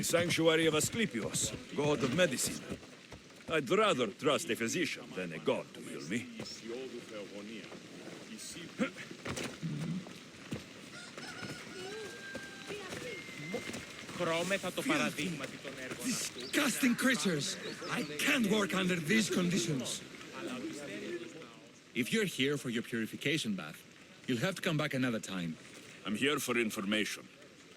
sanctuary of Asclepius, god of medicine. I'd rather trust a physician than a god to heal me. Disgusting creatures! I can't work under these conditions. If you're here for your purification bath, you'll have to come back another time. I'm here for information.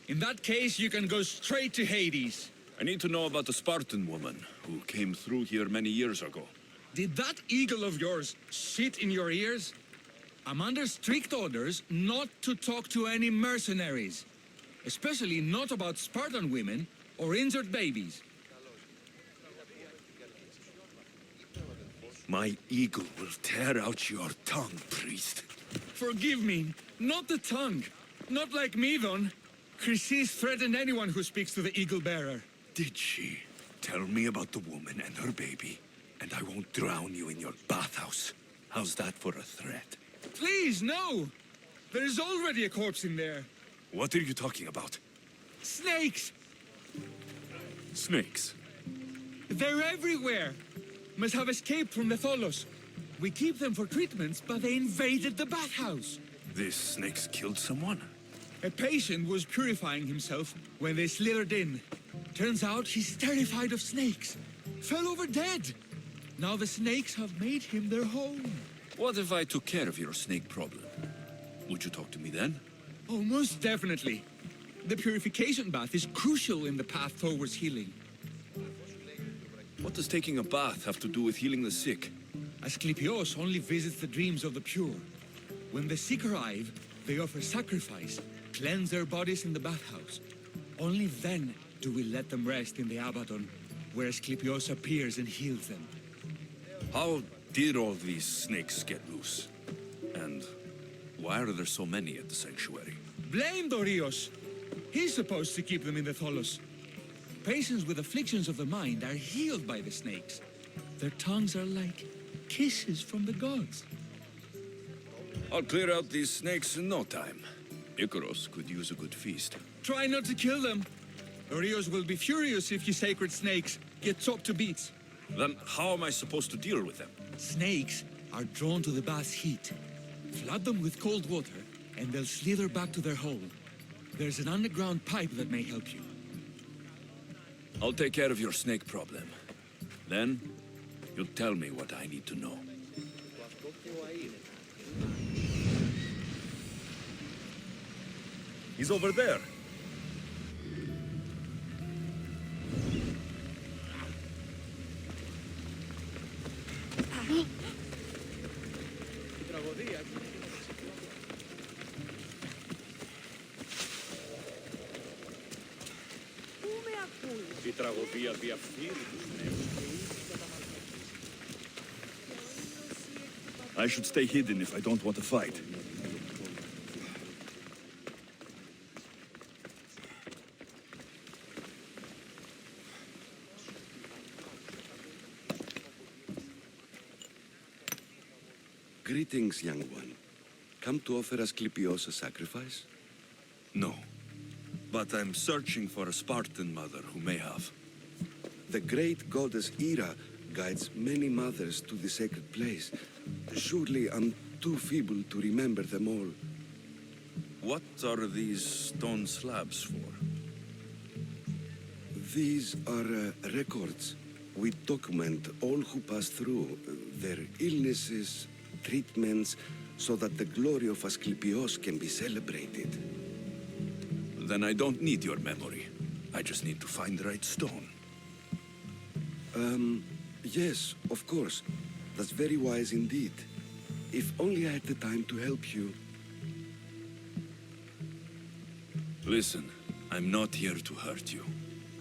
In that case, you can go straight to Hades. I need to know about the Spartan woman who came through here many years ago. Did that eagle of yours shit in your ears? I'm under strict orders not to talk to any mercenaries. Especially not about Spartan women or injured babies. My eagle will tear out your tongue, priest. Forgive me, not the tongue. Not like me, Don. Chrysis threatened anyone who speaks to the eagle bearer. Did she? Tell me about the woman and her baby, and I won't drown you in your bathhouse. How's that for a threat? Please, no! There's already a corpse in there. What are you talking about? Snakes! Snakes? They're everywhere! Must have escaped from the Tholos. We keep them for treatments, but they invaded the bathhouse. These snakes killed someone? A patient was purifying himself when they slithered in. Turns out he's terrified of snakes. Fell over dead. Now the snakes have made him their home. What if I took care of your snake problem? Would you talk to me then? Oh, most definitely. The purification bath is crucial in the path towards healing. What does taking a bath have to do with healing the sick? Asclepios only visits the dreams of the pure. When the sick arrive, they offer sacrifice, cleanse their bodies in the bathhouse. Only then do we let them rest in the Abaddon, where Asclepios appears and heals them. How did all these snakes get loose? And why are there so many at the sanctuary? Blame Dorios! He's supposed to keep them in the Tholos. Patients with afflictions of the mind are healed by the snakes. Their tongues are like kisses from the gods. I'll clear out these snakes in no time. Icaros could use a good feast. Try not to kill them. Dorios will be furious if you sacred snakes get chopped to bits. Then how am I supposed to deal with them? Snakes are drawn to the bath's heat. Flood them with cold water, and they'll slither back to their hole. There's an underground pipe that may help you. I'll take care of your snake problem. Then, you'll tell me what I need to know. He's over there. Η τραγωδία διαφθείρει τους νέους. I should stay hidden if I don't want to fight. Greetings, young one. Come to offer Asclepios a sacrifice? No. But I'm searching for a Spartan mother who may have. The great goddess Hera guides many mothers to the sacred place. Surely I'm too feeble to remember them all. What are these stone slabs for? These are records. We document all who pass through, their illnesses, treatments, so that the glory of Asclepios can be celebrated. Then I don't need your memory. I just need to find the right stone. Yes, of course. That's very wise indeed. If only I had the time to help you. Listen, I'm not here to hurt you.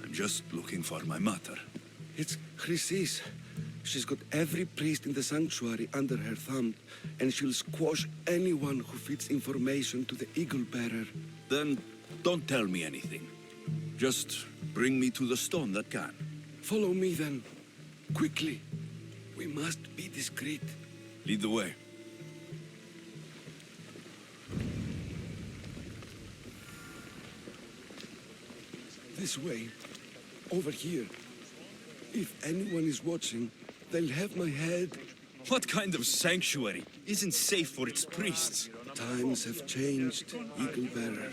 I'm just looking for my mother. It's Chrysis. She's got every priest in the sanctuary under her thumb, and she'll squash anyone who feeds information to the Eagle Bearer. Then don't tell me anything. Just bring me to the stone that can. Follow me then. Quickly. We must be discreet. Lead the way. This way. over here. If anyone is watching, they'll have my head. What kind of sanctuary isn't safe for its priests? Times have changed, Eagle Bearer.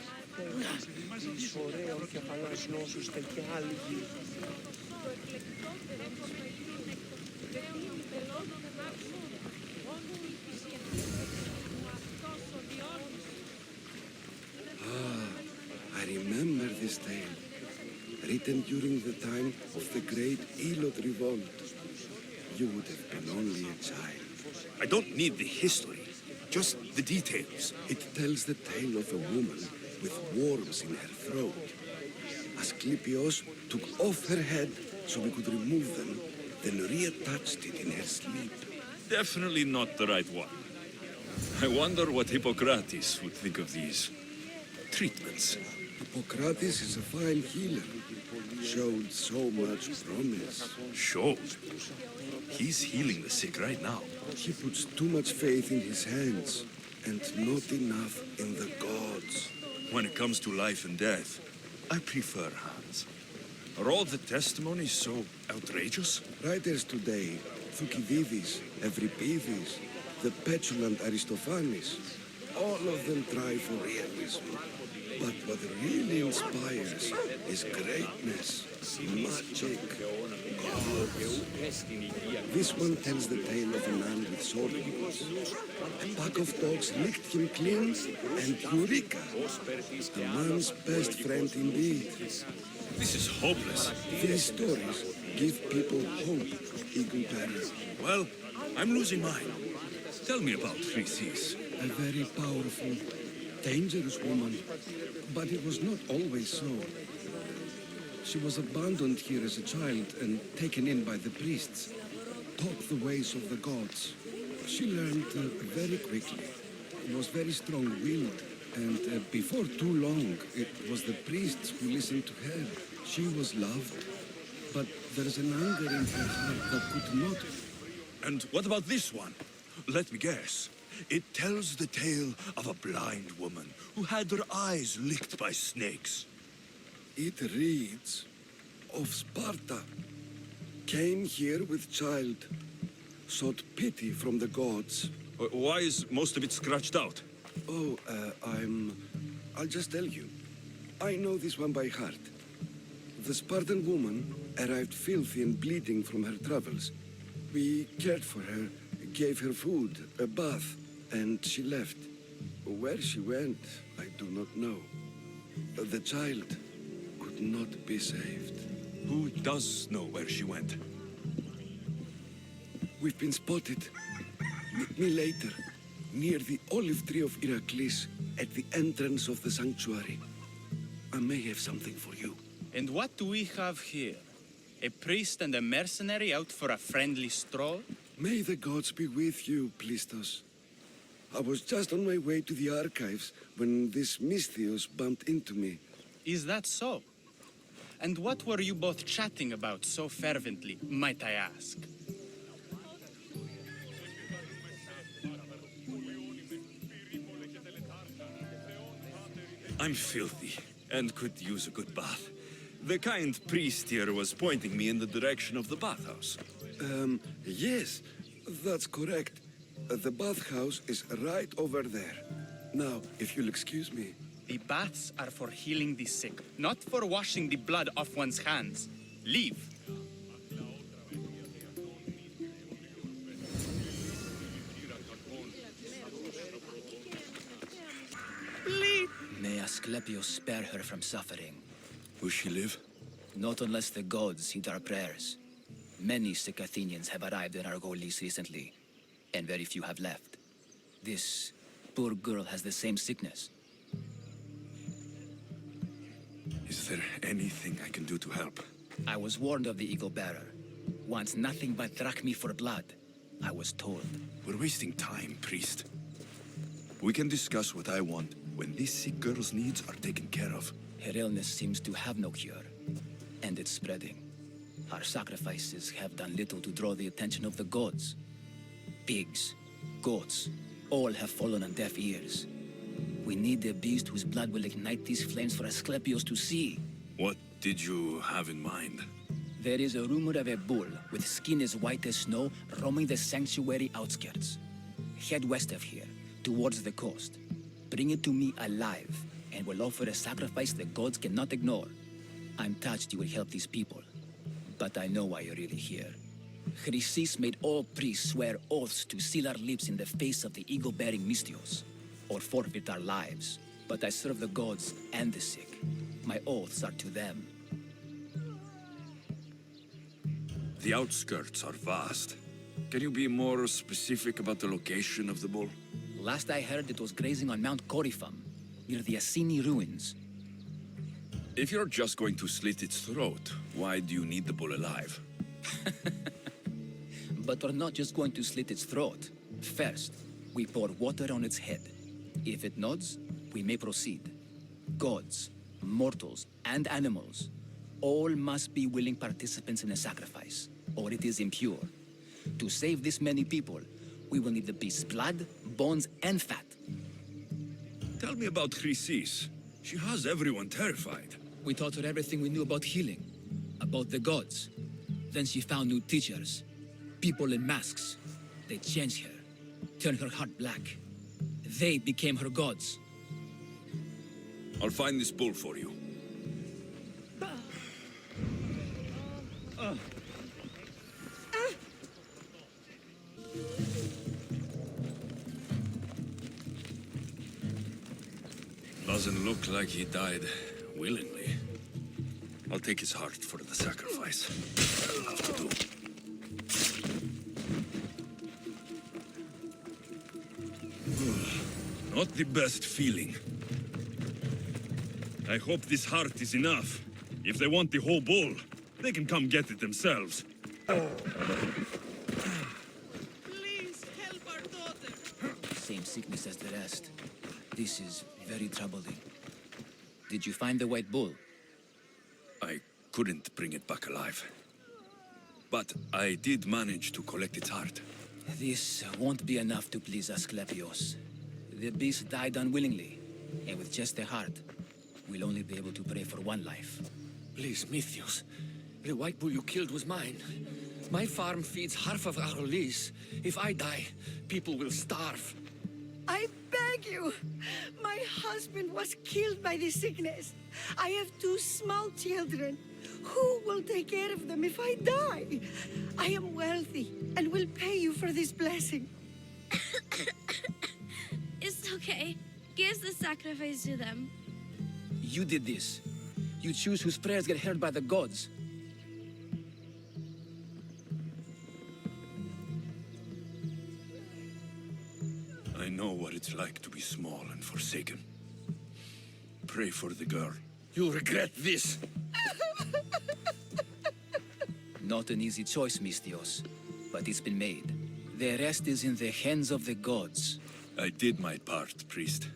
I remember this tale, written during the time of the great Elot revolt. You would have been only a child. I don't need the history, just the details. It tells the tale of a woman with worms in her throat. Asclepius took off her head so we could remove them, then reattached it in her sleep. Definitely not the right one. I wonder what Hippocrates would think of these treatments. Hippocrates is a fine healer. Showed so much promise. Showed? He's healing the sick right now. He puts too much faith in his hands and not enough in the gods. When it comes to life and death, I prefer hands. Are all the testimonies so outrageous? Writers today, Thucydides, Euripides, the petulant Aristophanes, all of them try for realism. But what really inspires is greatness, magic, gods. This one tells the tale of a man with sword wounds. A pack of dogs licked him clean, and Eureka! A man's best friend indeed. This is hopeless. These stories give people hope, Eagle Bearer. Well, I'm losing mine. Tell me about Chrysis. A very powerful, dangerous woman. But it was not always so. She was abandoned here as a child and taken in by the priests. Taught the ways of the gods. She learned very quickly. Was very strong-willed. And before too long, it was the priests who listened to her. She was loved. But there's an anger in her heart that could not... And what about this one? Let me guess. It tells the tale of a blind woman who had her eyes licked by snakes. It reads of Sparta. Came here with child. Sought pity from the gods. Why is most of it scratched out? Oh, I'll just tell you. I know this one by heart. The Spartan woman arrived filthy and bleeding from her travels. We cared for her, gave her food, a bath, and she left. Where she went, I do not know. The child could not be saved. Who does know where she went? We've been spotted. Meet me later, near the olive tree of Heracles, at the entrance of the sanctuary. I may have something for you. And what do we have here? A priest and a mercenary out for a friendly stroll? May the gods be with you, Plistos. I was just on my way to the archives when this Misthios bumped into me. Is that so? And what were you both chatting about so fervently, might I ask? I'm filthy and could use a good bath. The kind priest here was pointing me in the direction of the bathhouse. Yes, that's correct. The bathhouse is right over there. Now, if you'll excuse me. The baths are for healing the sick, not for washing the blood off one's hands. Leave. May Asclepius spare her from suffering. Will she live? Not unless the gods heed our prayers. Many sick Athenians have arrived in Argolis recently, and very few have left. This poor girl has the same sickness. Is there anything I can do to help? I was warned of the Eagle Bearer. Wants nothing but drachmi for blood. I was told. We're wasting time, priest. We can discuss what I want when this sick girl's needs are taken care of. Her illness seems to have no cure, and it's spreading. Our sacrifices have done little to draw the attention of the gods. Pigs, goats, all have fallen on deaf ears. We need a beast whose blood will ignite these flames for Asclepius to see. What did you have in mind? There is a rumor of a bull with skin as white as snow roaming the sanctuary outskirts. Head west of here, towards the coast. Bring it to me alive, and we'll offer a sacrifice the gods cannot ignore. I'm touched you will help these people, but I know why you're really here. Chrysis made all priests swear oaths to seal our lips in the face of the eagle-bearing Mystios, or forfeit our lives. But I serve the gods and the sick. My oaths are to them. The outskirts are vast. Can you be more specific about the location of the bull? Last I heard, it was grazing on Mount Corifum, near the Assini ruins. If you're just going to slit its throat, why do you need the bull alive? But we're not just going to slit its throat. First, we pour water on its head. If it nods, we may proceed. Gods, mortals, and animals, all must be willing participants in a sacrifice, or it is impure. To save this many people, we will need the beast's blood, bones, and fat. Tell me about Chrysis. She has everyone terrified. We taught her everything we knew about healing, about the gods. Then she found new teachers, people in masks. They changed her, turned her heart black. They became her gods. I'll find this bull for you. Doesn't look like he died willingly. I'll take his heart for the sacrifice. I'll have to do. Not the best feeling. I hope this heart is enough. If they want the whole bull, they can come get it themselves. Please help our daughter. Same sickness as the rest. This is very troubling. Did you find the white bull? I couldn't bring it back alive. But I did manage to collect its heart. This won't be enough to please Asclepios. The beast died unwillingly, and with just a heart, we'll only be able to pray for one life. Please, Mythios. The white bull you killed was mine. My farm feeds half of our lease. If I die, people will starve. I beg you. My husband was killed by this sickness. I have 2 small children. Who will take care of them if I die? I am wealthy and will pay you for this blessing. It's okay. Give the sacrifice to them. You did this. You choose whose prayers get heard by the gods. I know what it's like to be small and forsaken. Pray for the girl. You'll regret this. Not an easy choice, Mystios, but it's been made. The rest is in the hands of the gods. I did my part, priest.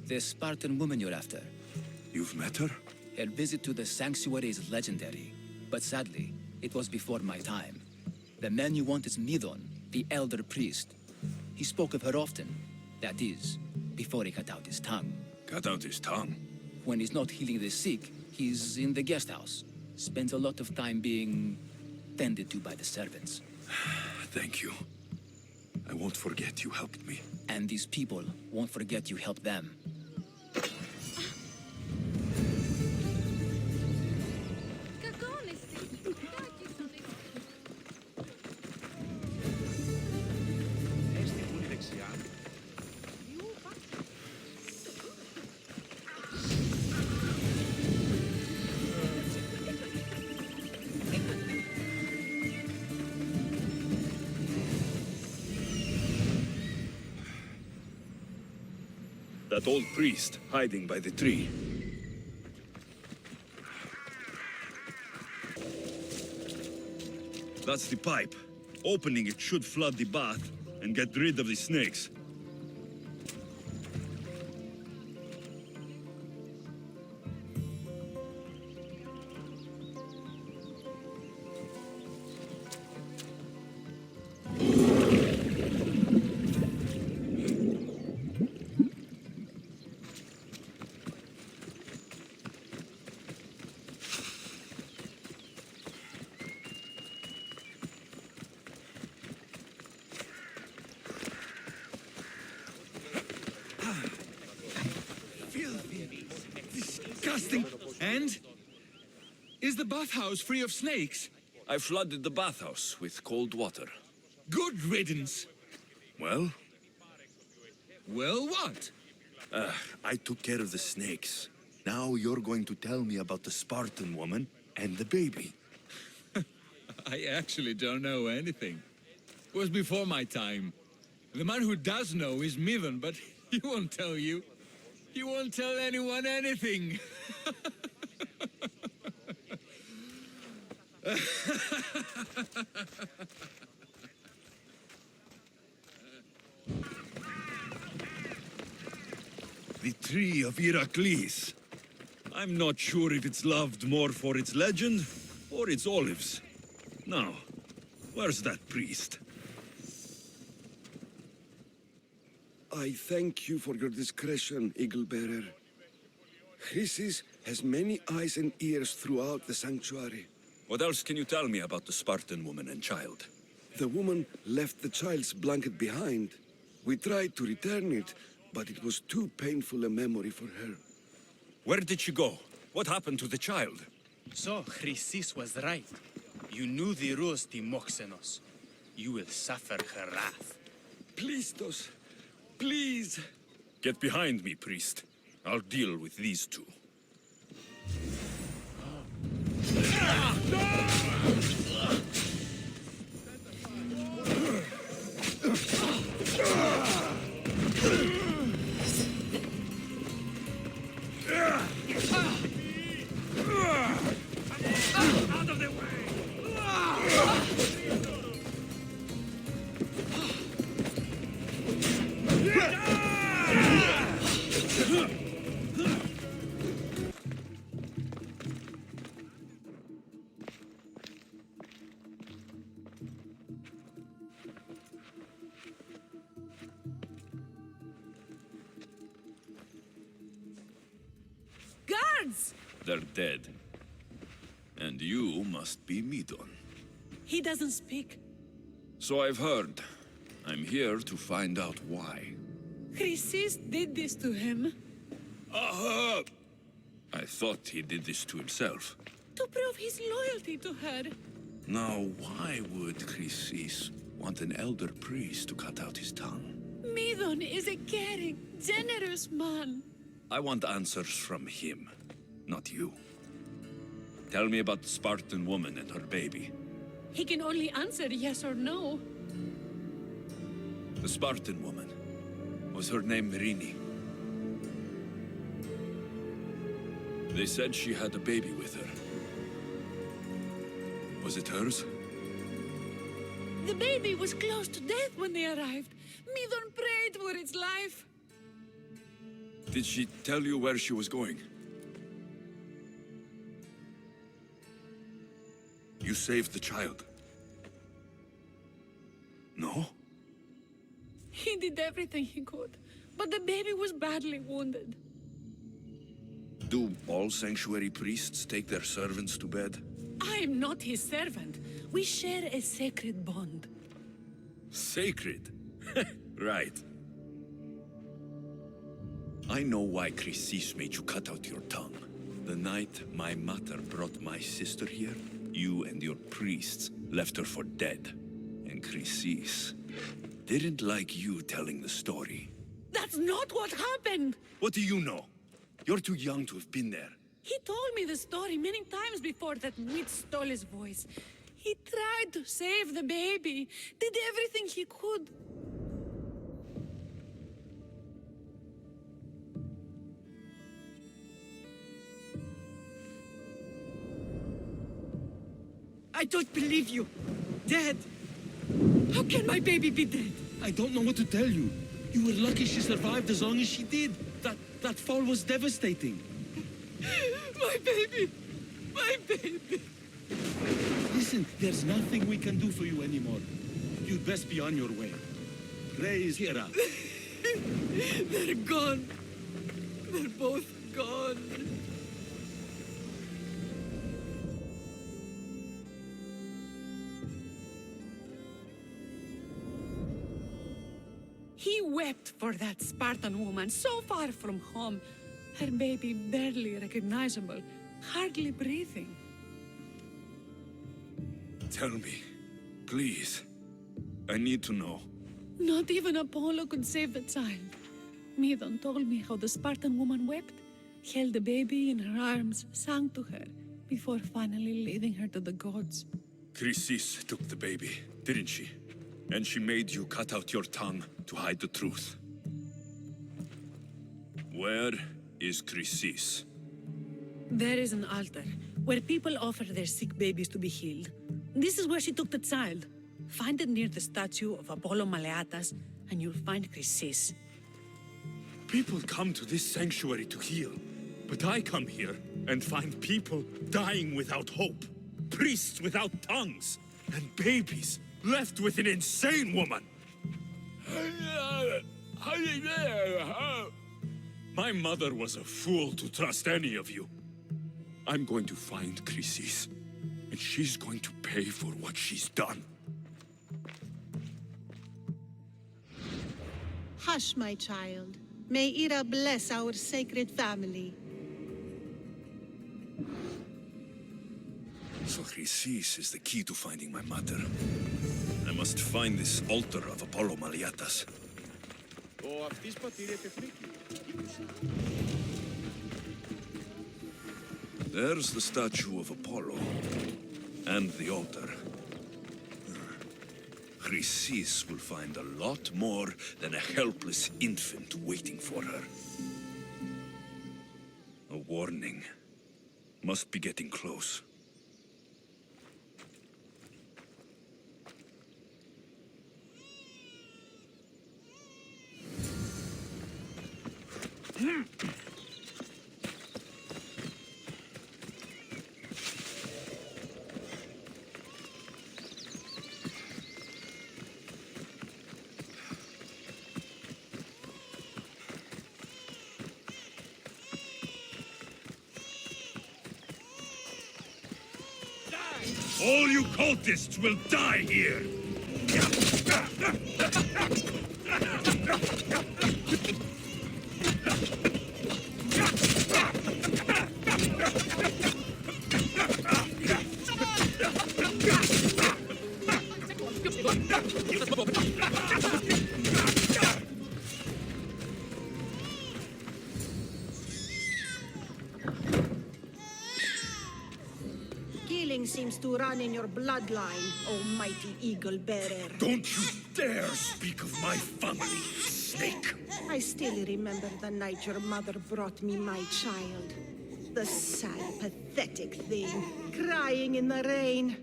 The Spartan woman you're after. You've met her? Her visit to the sanctuary is legendary, but sadly, it was before my time. The man you want is Midon, the elder priest. He spoke of her often. That is, before he cut out his tongue. Cut out his tongue? When he's not healing the sick, he's in the guest house. Spends a lot of time being tended to by the servants. Thank you. I won't forget you helped me. And these people won't forget you helped them. That old priest hiding by the tree. That's the pipe. Opening it should flood the bath and get rid of the snakes. disgusting. And? Is the bathhouse free of snakes? I flooded the bathhouse with cold water. Good riddance. Well, Well, what? I took care of the snakes. Now you're going to tell me about the Spartan woman and the baby. I actually don't know anything. It was before my time. The man who does know is Midon, but he won't tell you. He won't tell anyone anything. The tree of Heracles. I'm not sure if it's loved more for its legend or its olives. Now, where's that priest? I thank you for your discretion, Eagle Bearer. Chrysis has many eyes and ears throughout the sanctuary. What else can you tell me about the Spartan woman and child? The woman left the child's blanket behind. We tried to return it, but it was too painful a memory for her. Where did she go? What happened to the child? So, Chrysis was right. You knew the rules, Timoxenos. You will suffer her wrath. Please, Dos. Please. Get behind me, priest. I'll deal with these two. Out of the way! Guards! They're dead. And you must be Midon. He doesn't speak. So I've heard. I'm here to find out why. Chrysis did this to him. Aha! I thought he did this to himself. To prove his loyalty to her. Now, why would Chrysis want an elder priest to cut out his tongue? Midon is a caring, generous man. I want answers from him, not you. Tell me about the Spartan woman and her baby. He can only answer yes or no. The Spartan woman. Was her name Rini? They said she had a baby with her. Was it hers? The baby was close to death when they arrived. Midon prayed for its life. Did she tell you where she was going? You saved the child. No? He did everything he could, but the baby was badly wounded. Do all sanctuary priests take their servants to bed? I am not his servant. We share a sacred bond. Sacred? Right. I know why Chrysis made you cut out your tongue. The night my mother brought my sister here, you and your priests left her for dead. And Chrysis didn't like you telling the story. That's not what happened! What do you know? You're too young to have been there. He told me the story many times before that witch stole his voice. He tried to save the baby, did everything he could. I don't believe you. Dead. How can my baby be dead? I don't know what to tell you. You were lucky she survived as long as she did. That fall was devastating. My baby! My baby! Listen, there's nothing we can do for you anymore. You'd best be on your way. Praise Hera. They're gone. They're both gone. He wept for that Spartan woman so far from home. Her baby barely recognizable, hardly breathing. Tell me, please. I need to know. Not even Apollo could save the child. Medon told me how the Spartan woman wept, held the baby in her arms, sang to her, before finally leading her to the gods. Chrysis took the baby, didn't she? And she made you cut out your tongue to hide the truth. Where is Chrysis? There is an altar where people offer their sick babies to be healed. This is where she took the child. Find it near the statue of Apollo Maleatas, and you'll find Chrysis. People come to this sanctuary to heal, but I come here and find people dying without hope, priests without tongues, and babies left with an insane woman. My mother was a fool to trust any of you. I'm going to find Chrysis, and she's going to pay for what she's done. Hush, my child. May Ira bless our sacred family. So Chrysis is the key to finding my mother. I must find this altar of Apollo Maleatas. There's the statue of Apollo. And the altar. Chrysis will find a lot more than a helpless infant waiting for her. A warning. Must be getting close. All you cultists will die here! Killing seems to run in your bloodline, oh mighty eagle bearer. Don't you dare speak of my family, snake! I still remember the night your mother brought me my child. The sad, pathetic thing, crying in the rain.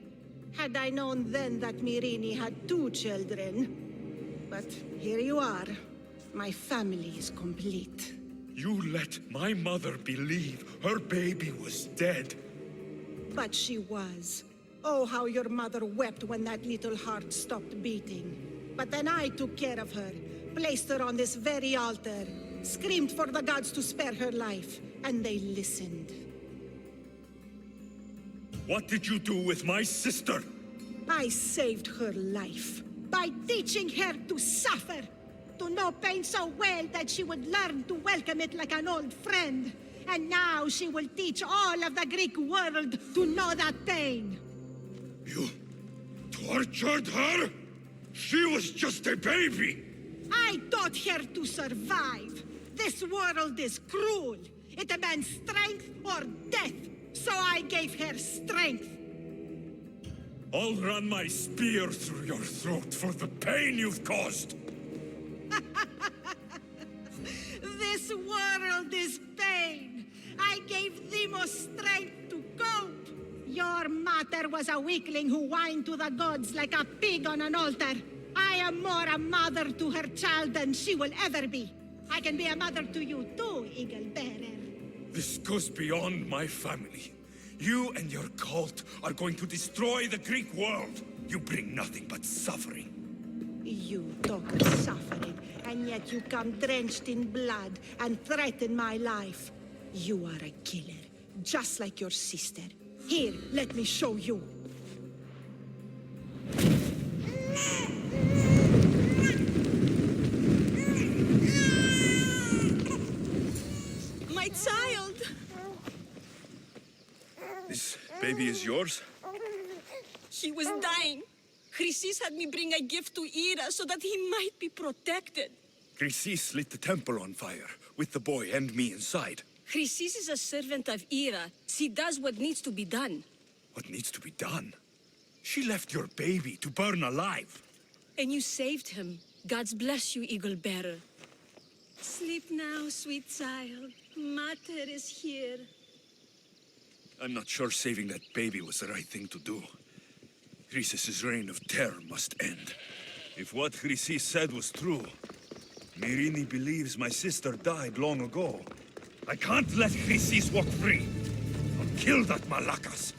Had I known then that Mirini had 2 children. But here you are. My family is complete. You let my mother believe her baby was dead. But she was. Oh, how your mother wept when that little heart stopped beating. But then I took care of her, placed her on this very altar, screamed for the gods to spare her life, and they listened. What did you do with my sister? I saved her life by teaching her to suffer, to know pain so well that she would learn to welcome it like an old friend. And now she will teach all of the Greek world to know that pain. You tortured her? She was just a baby! I taught her to survive. This world is cruel. It demands strength or death. So I gave her strength. I'll run my spear through your throat for the pain you've caused! This world is pain. I gave Demos strength to cope. Your mother was a weakling who whined to the gods like a pig on an altar. I am more a mother to her child than she will ever be. I can be a mother to you too, Eagle Bearer. This goes beyond my family. You and your cult are going to destroy the Greek world. You bring nothing but suffering. You talk of suffering, and yet you come drenched in blood and threaten my life. You are a killer, just like your sister. Here, let me show you. My child! This baby is yours? He was dying. Chrysis had me bring a gift to Ira so that he might be protected. Chrysis lit the temple on fire, with the boy and me inside. Chrysis is a servant of Ira. She does what needs to be done. What needs to be done? She left your baby to burn alive. And you saved him. God's bless you, Eagle Bearer. Sleep now, sweet child. Mater is here. I'm not sure saving that baby was the right thing to do. Chrysis' reign of terror must end. If what Chrysis said was true, Mirini believes my sister died long ago. I can't let Chrysis walk free. I'll kill that Malakas.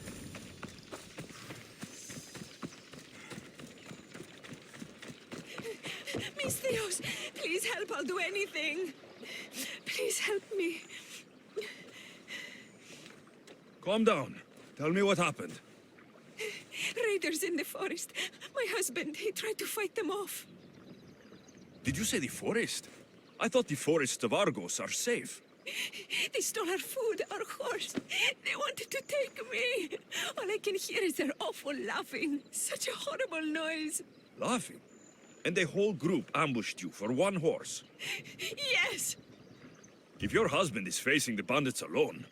Mistios, please help. I'll do anything. Please help me. Calm down. Tell me what happened. Raiders in the forest. My husband, he tried to fight them off. Did you say the forest? I thought the forests of Argos are safe. They stole our food, our horse. They wanted to take me. All I can hear is their awful laughing. Such a horrible noise. Laughing? And the whole group ambushed you for one horse. Yes. If your husband is facing the bandits alone,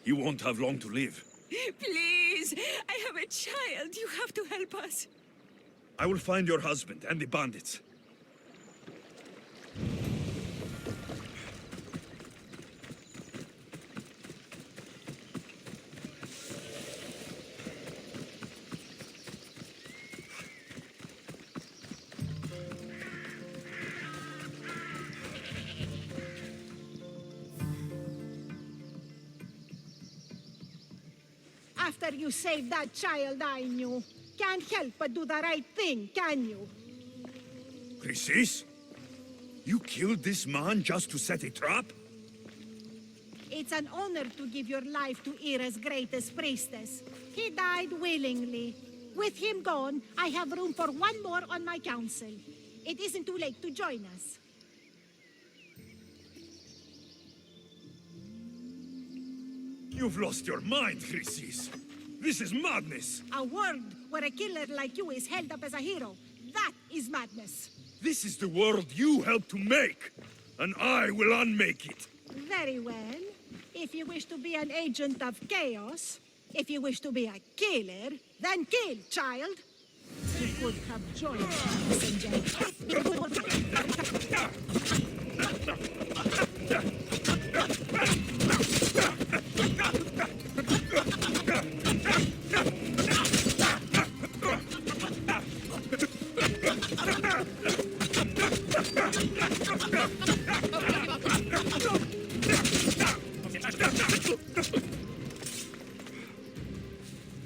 he won't have long to live. Please, I have a child. You have to help us. I will find your husband and the bandits. After you saved that child I knew, can't help but do the right thing, can you? Chrysis? You killed this man just to set a trap? It's an honor to give your life to Ira's greatest priestess. He died willingly. With him gone, I have room for one more on my council. It isn't too late to join us. You've lost your mind, Chrysis. This is madness. A world where a killer like you is held up as a hero. That is madness. This is the world you helped to make, and I will unmake it. Very well. If you wish to be an agent of chaos, if you wish to be a killer, then kill, child. You could have joined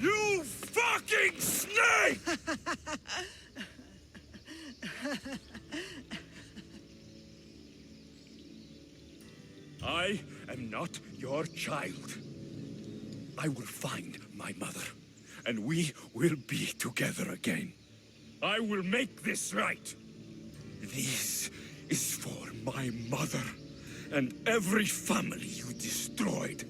You fucking snake! I am not your child. I will find my mother, and we will be together again. I will make this right. This is for my mother and every family you destroyed.